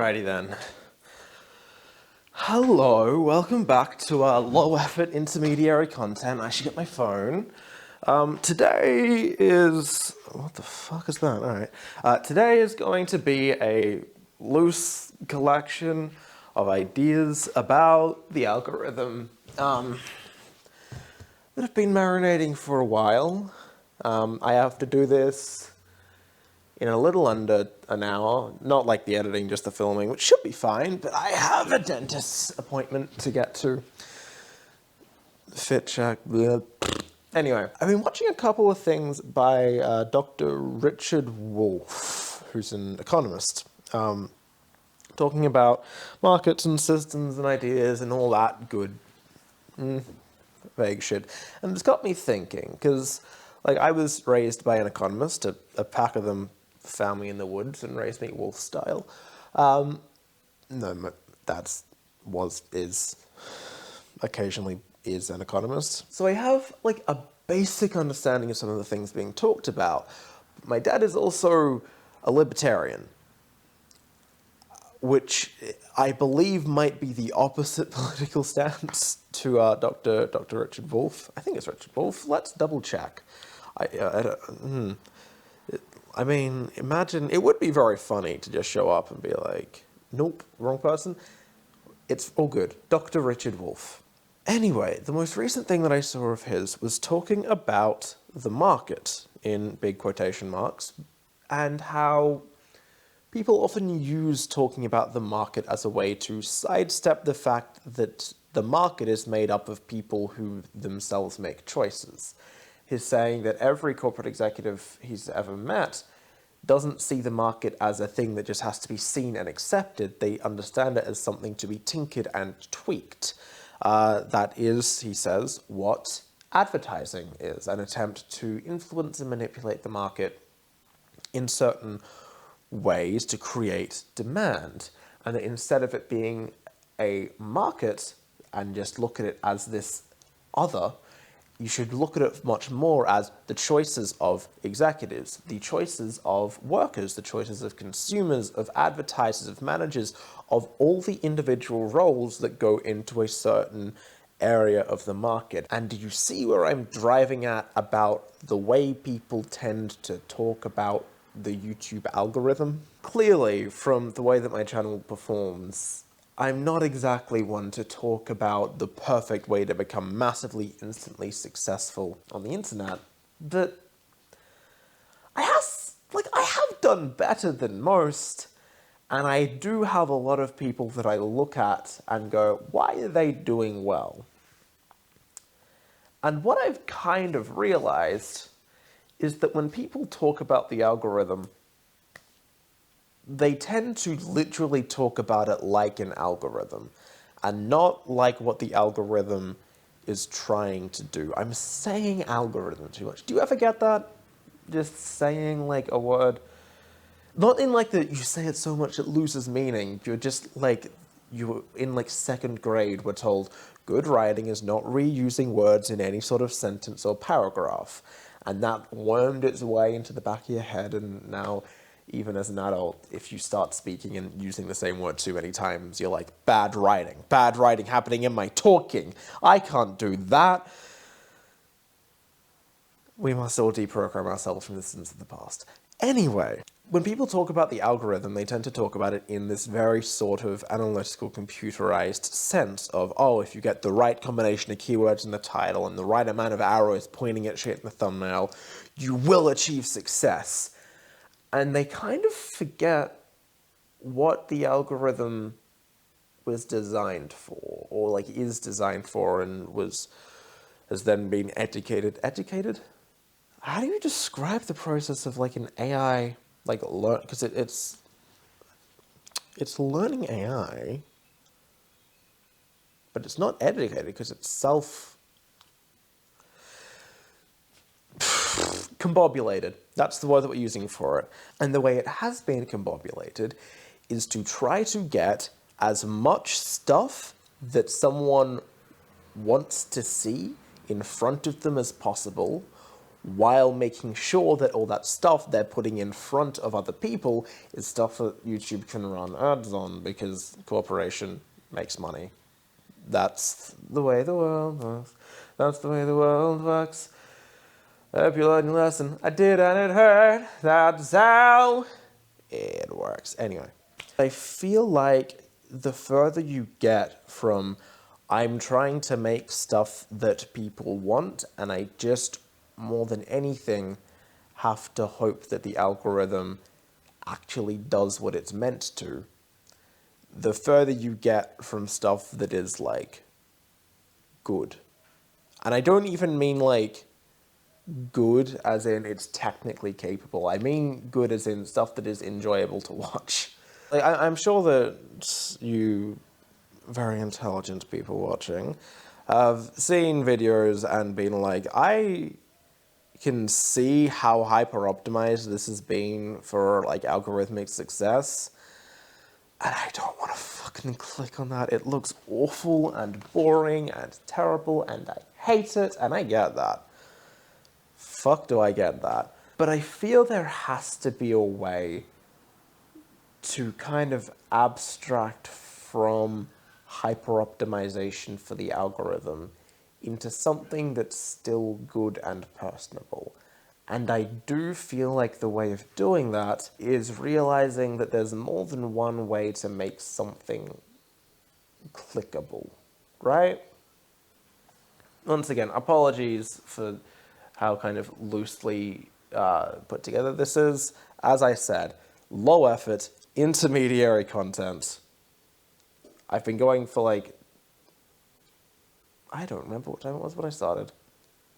Alrighty then. Hello, welcome back to our low-effort intermediary content. I should get my phone. Today is... What the fuck is that? Alright. Today is going to be a loose collection of ideas about the algorithm that have been marinating for a while. I have to do this in a little under an hour, not like the editing, just the filming, which should be fine, but I have a dentist's appointment to get to. Fit check, bleh. Anyway, I've been watching a couple of things by Dr. Richard Wolff, who's an economist, talking about markets and systems and ideas and all that good, vague shit. And it's got me thinking, because like I was raised by an economist, a pack of them found me in the woods and raised me wolf style. No, my dad's occasionally is an economist. So I have like a basic understanding of some of the things being talked about. My dad is also a libertarian, which I believe might be the opposite political stance to Dr. Richard Wolff. I think it's Richard Wolff. Let's double check. I mean, imagine, it would be very funny to just show up and be like, nope, wrong person. It's all good. Dr. Richard Wolff. Anyway, the most recent thing that I saw of his was talking about the market, in big quotation marks, and how people often use talking about the market as a way to sidestep the fact that the market is made up of people who themselves make choices. He's saying that every corporate executive he's ever met doesn't see the market as a thing that just has to be seen and accepted. They understand it as something to be tinkered and tweaked. That is, he says, what advertising is, an attempt to influence and manipulate the market in certain ways to create demand. And that instead of it being a market and just look at it as this other, you should look at it much more as the choices of executives, the choices of workers, the choices of consumers, of advertisers, of managers, of all the individual roles that go into a certain area of the market. And do you see where I'm driving at about the way people tend to talk about the YouTube algorithm? Clearly, from the way that my channel performs, I'm not exactly one to talk about the perfect way to become massively, instantly successful on the internet, but I have done better than most, and I do have a lot of people that I look at and go, why are they doing well? And what I've kind of realized is that when people talk about the algorithm, they tend to literally talk about it like an algorithm, and not like what the algorithm is trying to do. I'm saying algorithm too much. Do you ever get that? Just saying like a word. Not in like that you say it so much it loses meaning. You're just like, you in like second grade were told, good writing is not reusing words in any sort of sentence or paragraph. And that wormed its way into the back of your head, and now even as an adult, if you start speaking and using the same word too many times, you're like, bad writing happening in my talking. I can't do that. We must all deprogram ourselves from the sins of the past. Anyway, when people talk about the algorithm, they tend to talk about it in this very sort of analytical, computerized sense of, oh, if you get the right combination of keywords in the title and the right amount of arrows pointing at shit in the thumbnail, you will achieve success. And they kind of forget what the algorithm was designed for, or like is designed for, and has then been educated. Educated? How do you describe the process of like an AI, like learn? Because it's learning AI, but it's not educated because it's combobulated. That's the word that we're using for it. And the way it has been combobulated is to try to get as much stuff that someone wants to see in front of them as possible, while making sure that all that stuff they're putting in front of other people is stuff that YouTube can run ads on, because corporation makes money. That's the way the world works. That's the way the world works. I hope you learned your lesson. I did and it hurt. That's how it works. Anyway, I feel like the further you get from I'm trying to make stuff that people want, and I just, more than anything, have to hope that the algorithm actually does what it's meant to, the further you get from stuff that is, like, good. And I don't even mean, like, good as in it's technically capable. I mean good as in stuff that is enjoyable to watch. Like, I'm sure that you very intelligent people watching have seen videos and been like, I can see how hyper-optimized this has been for, like, algorithmic success, and I don't want to fucking click on that. It looks awful and boring and terrible, and I hate it, and I get that. Fuck do I get that. But I feel there has to be a way to kind of abstract from hyper-optimization for the algorithm into something that's still good and personable. And I do feel like the way of doing that is realizing that there's more than one way to make something clickable, right? Once again, apologies for how kind of loosely put together this is. As I said, low effort, intermediary content. I've been going for, like, I don't remember what time it was when I started.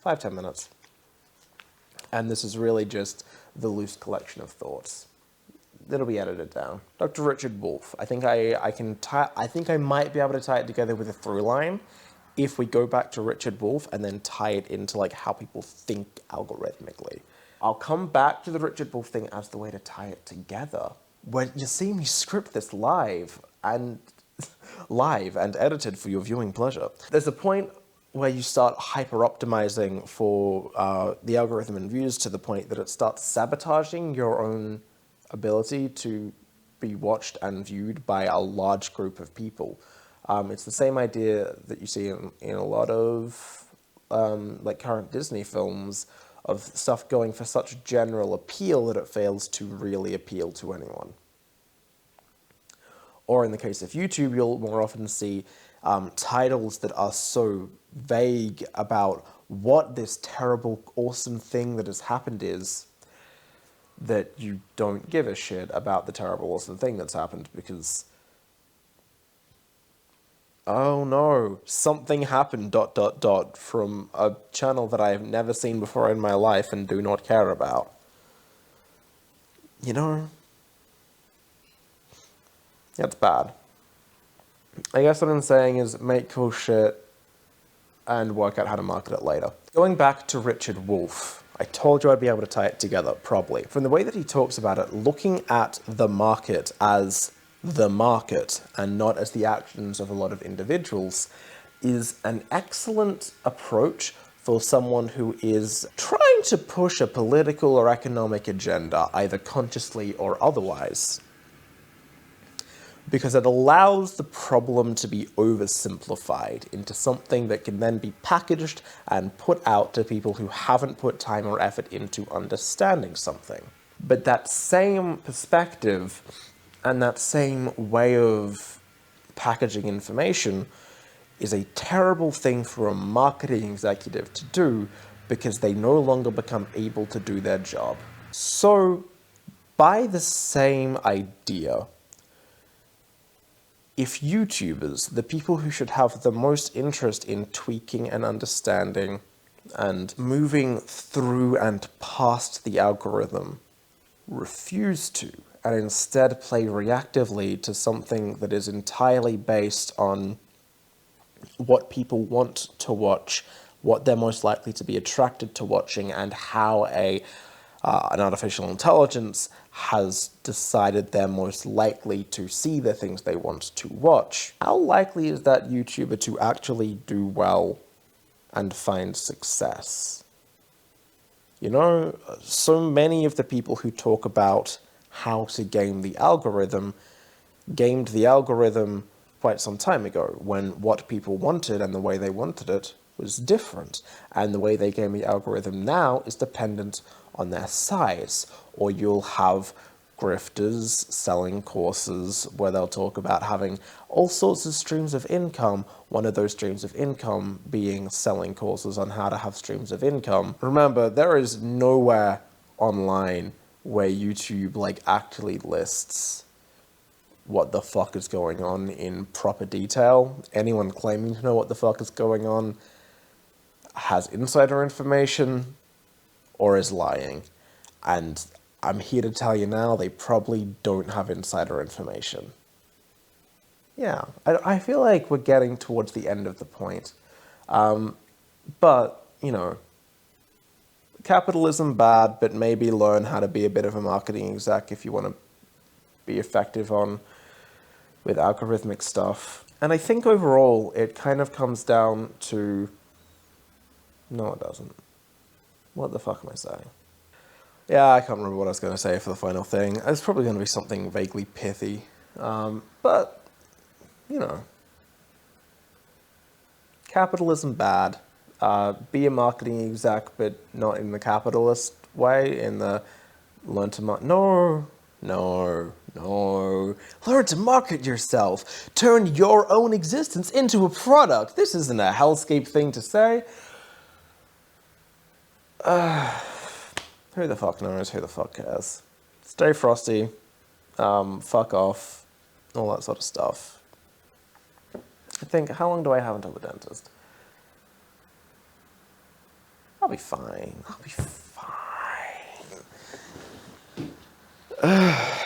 5-10 minutes. And this is really just the loose collection of thoughts. It'll be edited down. Dr. Richard Wolff. I think I might be able to tie it together with a through line if we go back to Richard Wolff and then tie it into, like, how people think algorithmically. I'll come back to the Richard Wolff thing as the way to tie it together. When you see me script this live and edited for your viewing pleasure. There's a point where you start hyper-optimizing for the algorithm and views to the point that it starts sabotaging your own ability to be watched and viewed by a large group of people. It's the same idea that you see in a lot of like current Disney films, of stuff going for such general appeal that it fails to really appeal to anyone. Or in the case of YouTube, you'll more often see titles that are so vague about what this terrible, awesome thing that has happened is, that you don't give a shit about the terrible, awesome thing that's happened, because, oh no, something happened, ... from a channel that I have never seen before in my life and do not care about. You know? That's bad. I guess what I'm saying is make cool shit and work out how to market it later. Going back to Richard Wolff, I told you I'd be able to tie it together, probably. From the way that he talks about it, looking at the market as the market and not as the actions of a lot of individuals is an excellent approach for someone who is trying to push a political or economic agenda, either consciously or otherwise. Because it allows the problem to be oversimplified into something that can then be packaged and put out to people who haven't put time or effort into understanding something. But that same perspective and that same way of packaging information is a terrible thing for a marketing executive to do, because they no longer become able to do their job. So, by the same idea, if YouTubers, the people who should have the most interest in tweaking and understanding and moving through and past the algorithm, refuse to, and instead play reactively to something that is entirely based on what people want to watch, what they're most likely to be attracted to watching, and how an artificial intelligence has decided they're most likely to see the things they want to watch, how likely is that YouTuber to actually do well and find success? You know, so many of the people who talk about how to game the algorithm gamed the algorithm quite some time ago, when what people wanted and the way they wanted it was different. And the way they game the algorithm now is dependent on their size. Or you'll have grifters selling courses where they'll talk about having all sorts of streams of income, one of those streams of income being selling courses on how to have streams of income. Remember, there is nowhere online where YouTube like actually lists what the fuck is going on in proper detail. Anyone claiming to know what the fuck is going on has insider information or is lying. And I'm here to tell you now, they probably don't have insider information. Yeah, I feel like we're getting towards the end of the point. But, you know, capitalism bad, but maybe learn how to be a bit of a marketing exec if you want to be effective with algorithmic stuff. And I think overall it kind of comes down to... No, it doesn't. What the fuck am I saying? Yeah, I can't remember what I was going to say for the final thing. It's probably going to be something vaguely pithy. But, you know, capitalism bad. Be a marketing exec, but not in the capitalist way, in the learn to No. Learn to market yourself. Turn your own existence into a product. This isn't a hellscape thing to say. Who the fuck knows? Who the fuck cares? Stay frosty. Fuck off. All that sort of stuff. I think, how long do I have until the dentist? I'll be fine. I'll be fine.